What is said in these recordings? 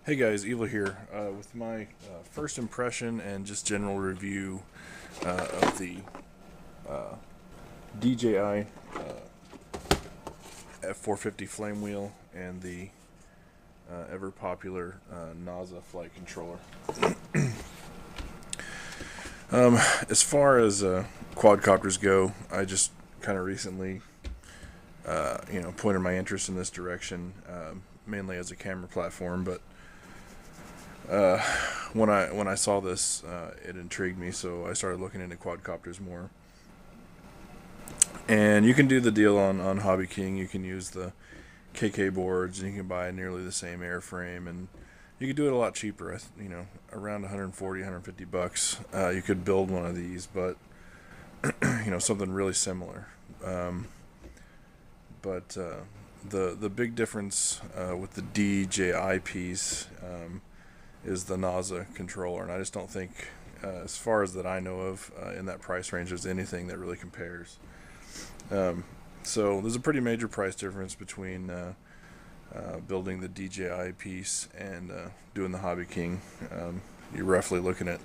Hey guys, Evil here with my first impression and just general review of the DJI F450 flame wheel and the ever popular Naza flight controller. As far as quadcopters go, I just kind of recently pointed my interest in this direction, mainly as a camera platform, but when I saw this, it intrigued me, so I started looking into quadcopters more. And you can do the deal on Hobby King. You can use the KK boards, and you can buy nearly the same airframe, and you could do it a lot cheaper. Around 140, 150 bucks. You could build one of these, but something really similar. But the big difference with the DJI piece is the Naza controller, and I just don't think, as far as that I know of, in that price range, there's anything that really compares. So there's a pretty major price difference between building the DJI piece and doing the Hobby King. You're roughly looking at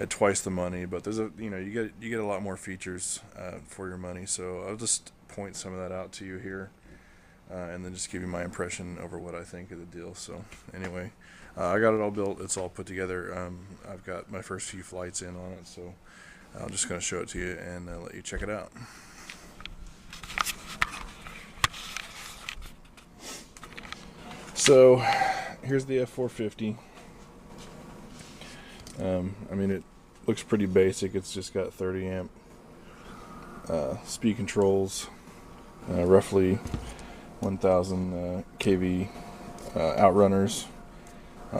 twice the money, but there's you get a lot more features for your money. So I'll just point some of that out to you here, and then just give you my impression over what I think of the deal. So anyway, I got it all built. It's all put together. I've got my first few flights in on it, so I'm just going to show it to you and let you check it out. So here's the F450. It looks pretty basic. It's just got 30 amp speed controls, roughly 1000 kV outrunners,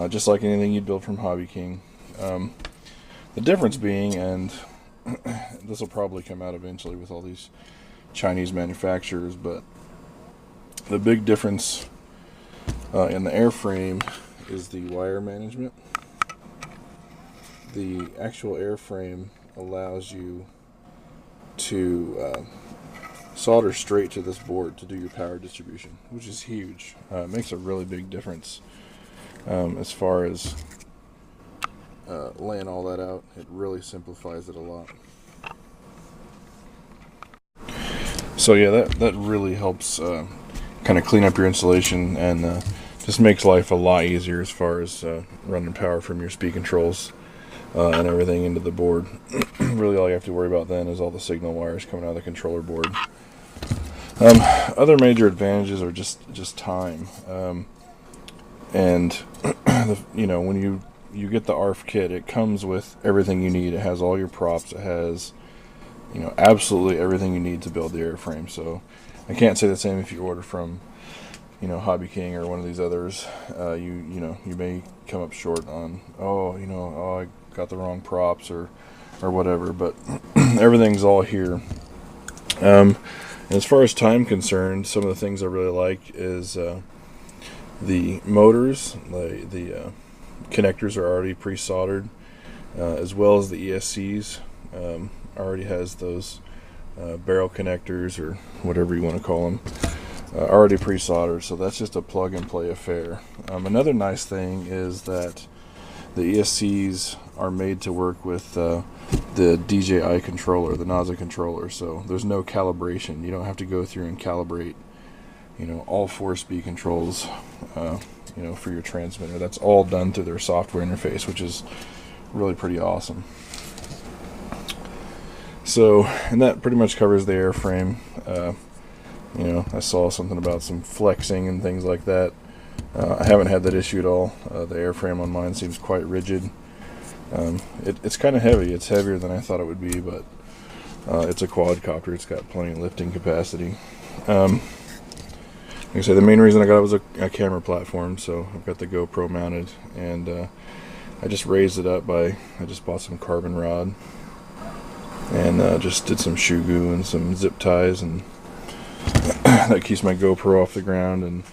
just like anything you'd build from Hobby King. The difference being, and this will probably come out eventually with all these Chinese manufacturers, but the big difference in the airframe is the wire management. The actual airframe allows you to solder straight to this board to do your power distribution, which is huge. It makes a really big difference as far as laying all that out. It really simplifies it a lot. So yeah, that really helps kind of clean up your installation and just makes life a lot easier as far as running power from your speed controls and everything into the board. Really all you have to worry about then is all the signal wires coming out of the controller board. Other major advantages are just time. And when you get the ARF kit, it comes with everything you need. It has all your props. It has absolutely everything you need to build the airframe. So I can't say the same if you order from Hobby King or one of these others. You may come up short on I got the wrong props or whatever, but everything's all here. As far as time concerned, some of the things I really like is the motors. The connectors are already pre-soldered, as well as the ESCs. Already has those barrel connectors, or whatever you want to call them, already pre-soldered, so that's just a plug and play affair. Another nice thing is that the ESCs are made to work with the DJI controller, the Naza controller, so there's no calibration. You don't have to go through and calibrate all 4 speed controls for your transmitter. That's all done through their software interface, which is really pretty awesome. So, and that pretty much covers the airframe. I saw something about some flexing and things like that. I haven't had that issue at all. The airframe on mine seems quite rigid. It's kind of heavy. It's heavier than I thought it would be, but it's a quadcopter. It's got plenty of lifting capacity. Like I said, the main reason I got it was a camera platform, so I've got the GoPro mounted, and I just raised it up I just bought some carbon rod, and just did some shoe glue and some zip ties, and that keeps my GoPro off the ground and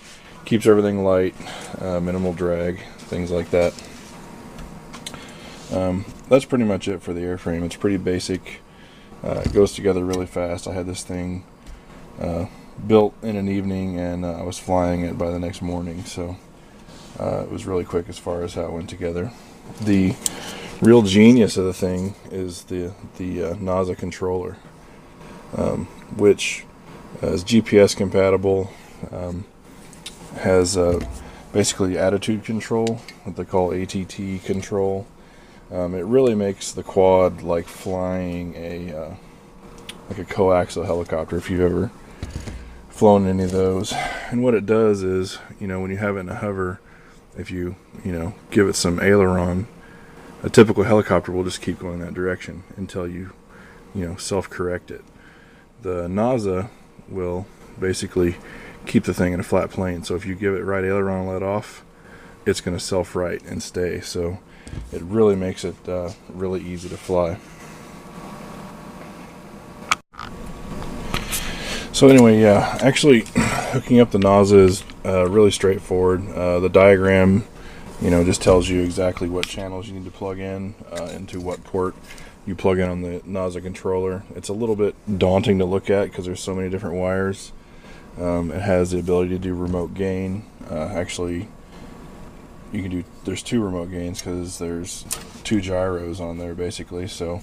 keeps everything light, minimal drag, things like that. That's pretty much it for the airframe. It's pretty basic. It goes together really fast. I had this thing built in an evening, and I was flying it by the next morning. So it was really quick as far as how it went together. The real genius of the thing is the Naza controller, which is GPS compatible, has basically attitude control, what they call ATT control. It really makes the quad like flying a coaxial helicopter, if you've ever flown any of those. And what it does is, when you have it in a hover, if you give it some aileron, a typical helicopter will just keep going that direction until you self-correct it. The Naza will basically keep the thing in a flat plane. So if you give it right aileron and let off, it's going to self-right and stay. So it really makes it really easy to fly. So anyway, yeah, actually hooking up the Naza is really straightforward. The diagram, just tells you exactly what channels you need to plug in, into what port you plug in on the Naza controller. It's a little bit daunting to look at because there's so many different wires. It has the ability to do remote gain. Actually, there's 2 remote gains because there's 2 gyros on there basically, so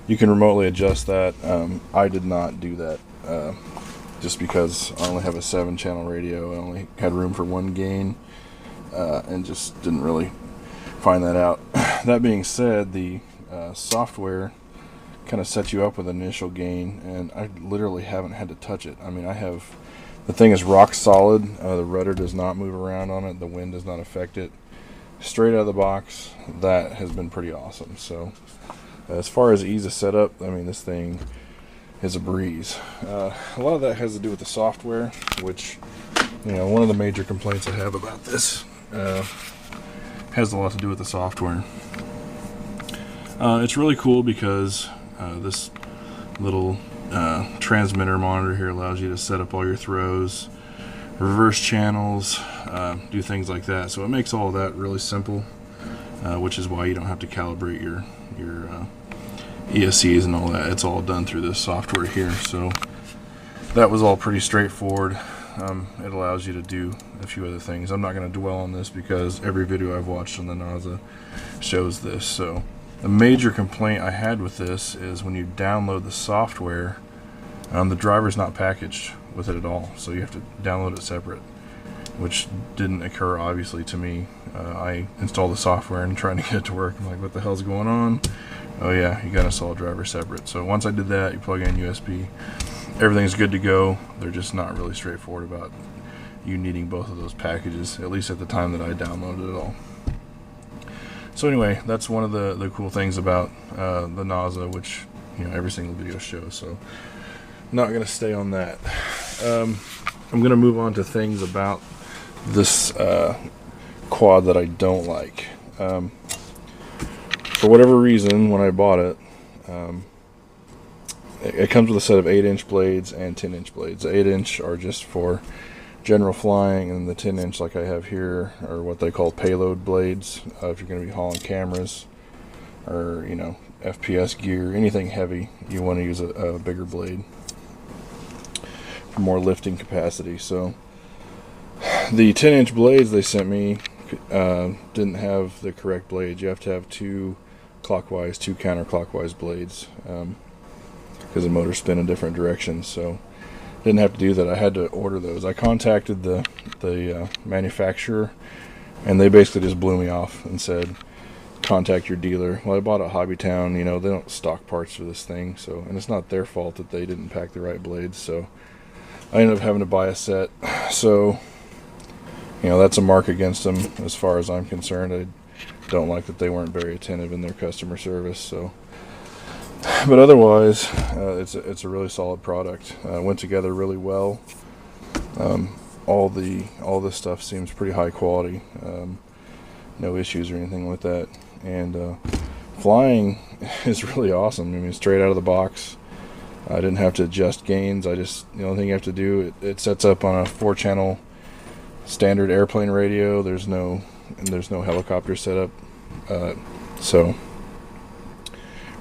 you can remotely adjust that. I did not do that just because I only have a 7-channel radio. I only had room for 1 gain, and just didn't really find that out. That being said, the software kind of sets you up with an initial gain, and I literally haven't had to touch it. I mean, the thing is rock solid. The rudder does not move around on it. The wind does not affect it. Straight out of the box, that has been pretty awesome. So as far as ease of setup, I mean, this thing is a breeze. A lot of that has to do with the software, which, one of the major complaints I have about this has a lot to do with the software. It's really cool because this little transmitter monitor here allows you to set up all your throws, reverse channels, do things like that. So it makes all of that really simple, which is why you don't have to calibrate your ESCs and all that. It's all done through this software here. So that was all pretty straightforward. It allows you to do a few other things. I'm not going to dwell on this because every video I've watched on the Naza shows this. So the major complaint I had with this is when you download the software, the driver's not packaged with it at all, so you have to download it separate, which didn't occur obviously to me. I installed the software and trying to get it to work. I'm like, what the hell's going on? Oh yeah, you gotta install a driver separate. So once I did that, you plug in USB, everything's good to go. They're just not really straightforward about you needing both of those packages, at least at the time that I downloaded it all. So anyway, that's one of the cool things about the Naza, which every single video shows. So I'm not going to stay on that. I'm going to move on to things about this quad that I don't like. For whatever reason, when I bought it, it comes with a set of 8-inch blades and 10-inch blades. The 8-inch are just for general flying, and the 10-inch, like I have here, are what they call payload blades. If you're going to be hauling cameras or FPS gear, anything heavy, you want to use a bigger blade for more lifting capacity. So the 10-inch blades they sent me didn't have the correct blades. You have to have 2 clockwise, 2 counterclockwise blades because the motors spin in different directions. So didn't have to do that. I had to order those. I contacted the manufacturer, and they basically just blew me off and said, contact your dealer. Well, I bought at Hobbytown. They don't stock parts for this thing, so, and it's not their fault that they didn't pack the right blades. So I ended up having to buy a set. So that's a mark against them as far as I'm concerned. I don't like that they weren't very attentive in their customer service. So, but otherwise, it's a really solid product. Went together really well. All this stuff seems pretty high quality. No issues or anything like that. And flying is really awesome. I mean, straight out of the box. I didn't have to adjust gains. The only thing you have to do, it sets up on a 4-channel standard airplane radio. There's no helicopter setup. So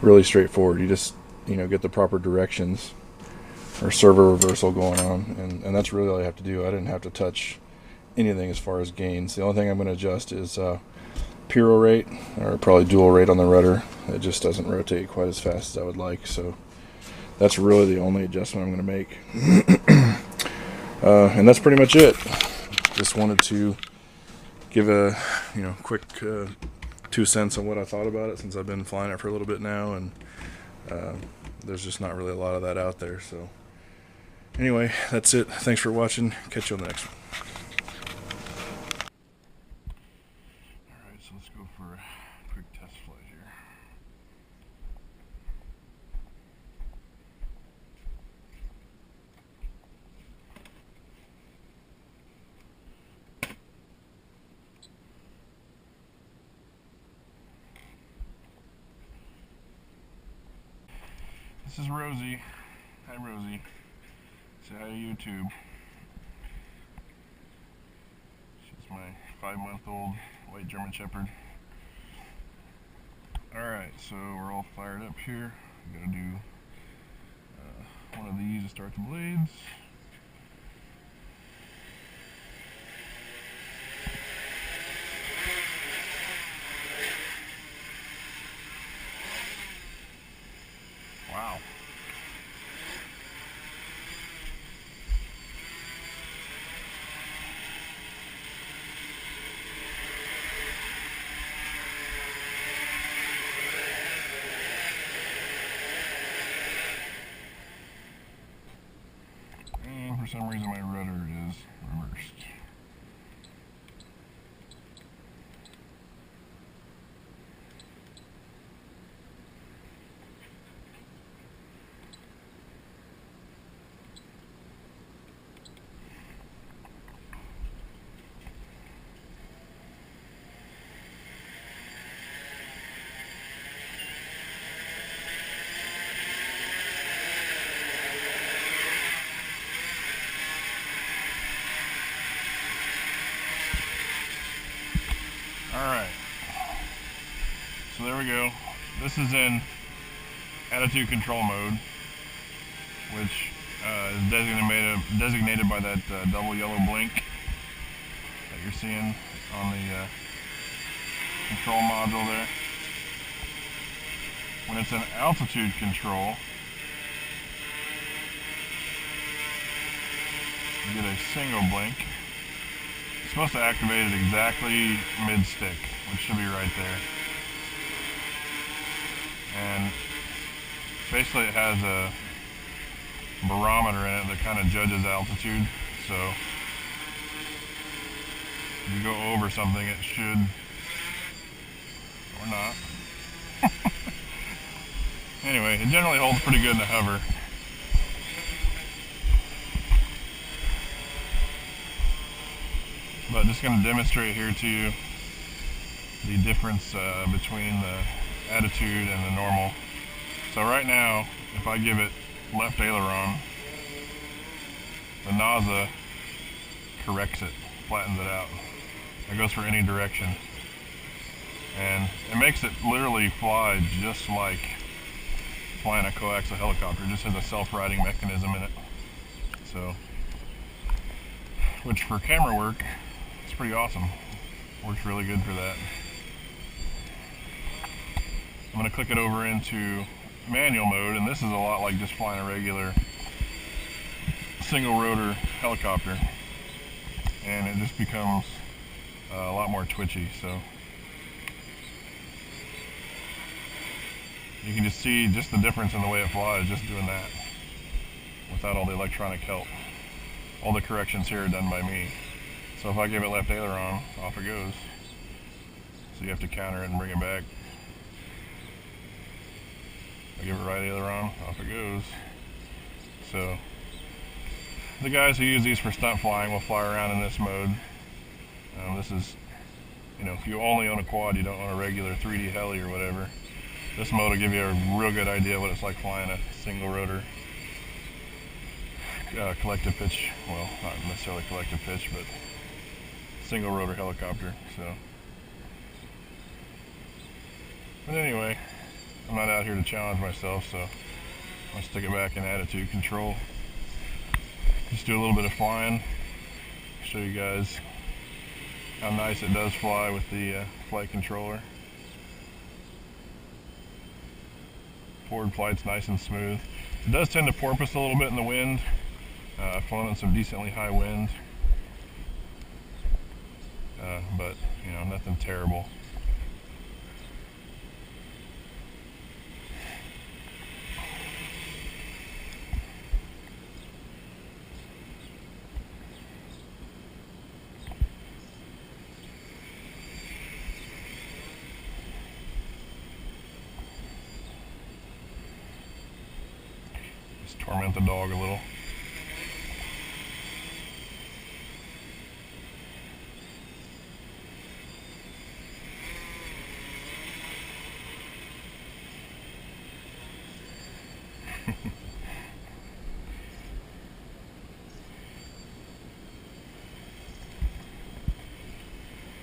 really straightforward. You just get the proper directions or servo reversal going on, and that's really all I have to do. I didn't have to touch anything as far as gains. The only thing I'm going to adjust is pyro rate, or probably dual rate on the rudder. It just doesn't rotate quite as fast as I would like, so that's really the only adjustment I'm going to make. And that's pretty much it. Just wanted to give a quick 2 cents on what I thought about it, since I've been flying it for a little bit now, and there's just not really a lot of that out there. So anyway, that's it. Thanks for watching. Catch you on the next one. Alright, so let's go for a quick test flight here. This is Rosie. Hi, Rosie. Say hi to YouTube. She's my 5-month-old white German Shepherd. Alright, so we're all fired up here. I'm going to do one of these to start the blades. Wow. And for some reason my rudder is reversed. Alright, so there we go. This is in attitude control mode, which is designated by that double yellow blink that you're seeing on the control module there. When it's in altitude control, you get a single blink. It's supposed to activate it exactly mid-stick, which should be right there. And basically it has a barometer in it that kind of judges altitude. So if you go over something, it should, or not. Anyway, it generally holds pretty good in the hover. But just going to demonstrate here to you the difference between the attitude and the normal. So right now, if I give it left aileron, the Naza corrects it, flattens it out. It goes for any direction. And it makes it literally fly just like flying a coaxial helicopter. It just has a self-righting mechanism in it. So, which for camera work, it's pretty awesome. Works really good for that. I'm going to click it over into manual mode, and this is a lot like just flying a regular single rotor helicopter, and it just becomes a lot more twitchy. So you can just see just the difference in the way it flies just doing that without all the electronic help. All the corrections here are done by me. So if I give it left aileron, off it goes. So you have to counter it and bring it back. I give it right aileron, off it goes. So the guys who use these for stunt flying will fly around in this mode. This is, if you only own a quad, you don't own a regular 3D heli or whatever, this mode will give you a real good idea what it's like flying a single rotor collective pitch, well, not necessarily collective pitch, but single rotor helicopter. So, but anyway, I'm not out here to challenge myself, so I'll stick it back in attitude control. just do a little bit of flying, show you guys how nice it does fly with the flight controller. Forward flight's nice and smooth. It does tend to porpoise a little bit in the wind. I've flown in some decently high wind, but you know, nothing terrible. Just torment the dog a little.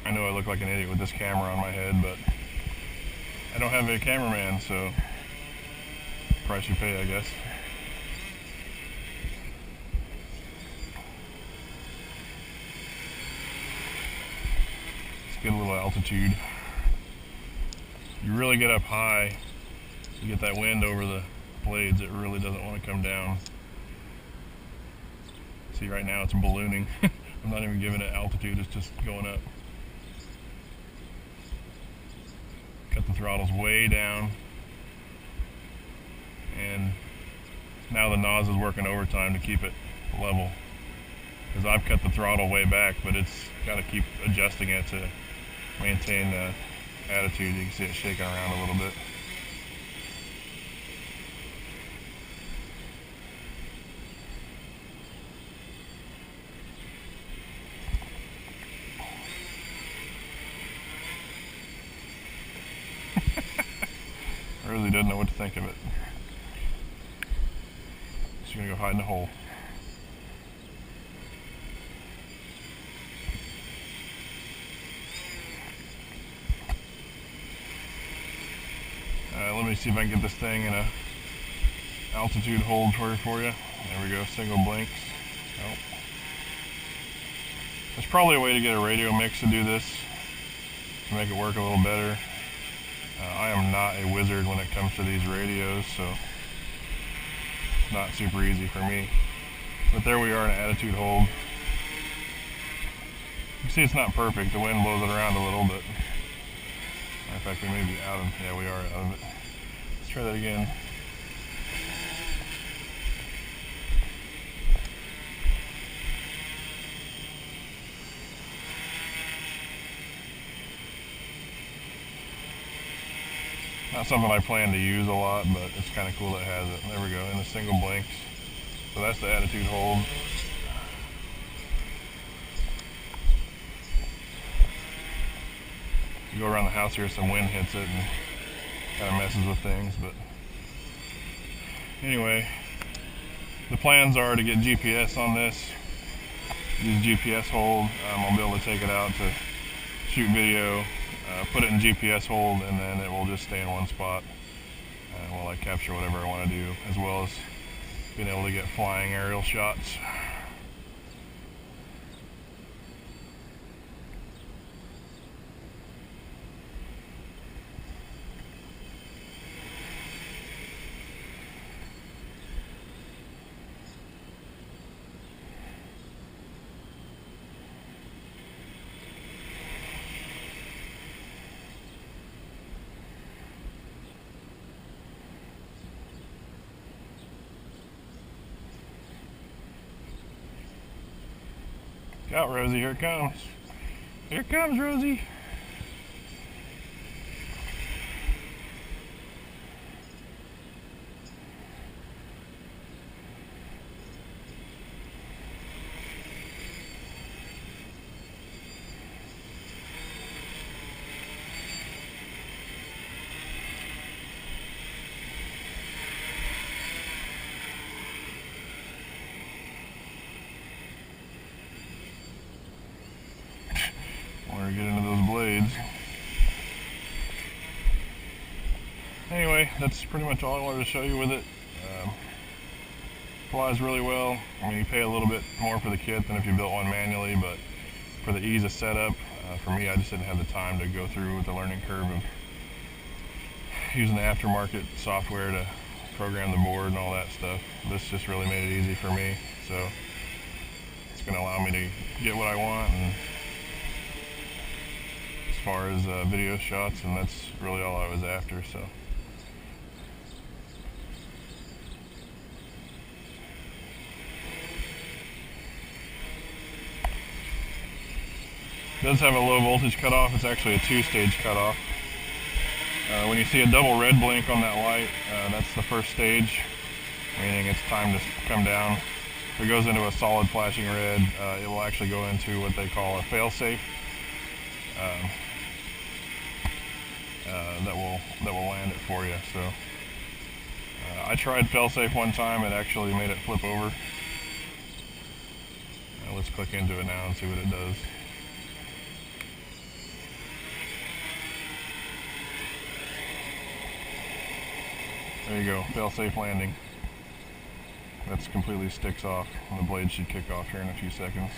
I know I look like an idiot with this camera on my head, but I don't have a cameraman, so price you pay, I guess. Let's get a little altitude. You really get up high, you get that wind over the blades, it really doesn't want to come down. See, right now it's ballooning. I'm not even giving it altitude, it's just going up. Cut the throttles way down, and now the Naza is working overtime to keep it level, because I've cut the throttle way back, but it's got to keep adjusting it to maintain the attitude. You can see it shaking around a little bit. Rosie doesn't know what to think of it. She's gonna go hide in the hole. Let me see if I can get this thing in a altitude hold for you. There we go, single blinks. Oh. There's probably a way to get a radio mix to do this, to make it work a little better. I am not a wizard when it comes to these radios, so it's not super easy for me. But there we are in attitude hold. You see it's not perfect, the wind blows it around a little bit. Matter of fact, we may be out of, yeah, we are out of it. Let's try that again. Not something I plan to use a lot, but it's kind of cool that it has it. There we go, in the single blinks. So that's the attitude hold. You go around the house here, some wind hits it and kind of messes with things, but anyway, the plans are to get GPS on this, use GPS hold. I'll be able to take it out to shoot video, put it in GPS hold, and then it will just stay in one spot while I capture whatever I want to do, as well as being able to get flying aerial shots. Look out, Rosie, here it comes. Here it comes, Rosie. Want to get into those blades. Anyway, that's pretty much all I wanted to show you with it. flies really well. I mean, you pay a little bit more for the kit than if you built one manually, but for the ease of setup, for me, I just didn't have the time to go through with the learning curve of using the aftermarket software to program the board and all that stuff. This just really made it easy for me, so it's going to allow me to get what I want, and as far as video shots, and that's really all I was after. So it does have a low voltage cutoff. It's actually a 2-stage cutoff. When you see a double red blink on that light, that's the first stage, meaning it's time to come down. If it goes into a solid flashing red, it will actually go into what they call a fail-safe that will land it for you. So I tried fail-safe one time. It actually made it flip over. Let's click into it now and see what it does. There you go, fail-safe landing. That's completely sticks off, and the blade should kick off here in a few seconds.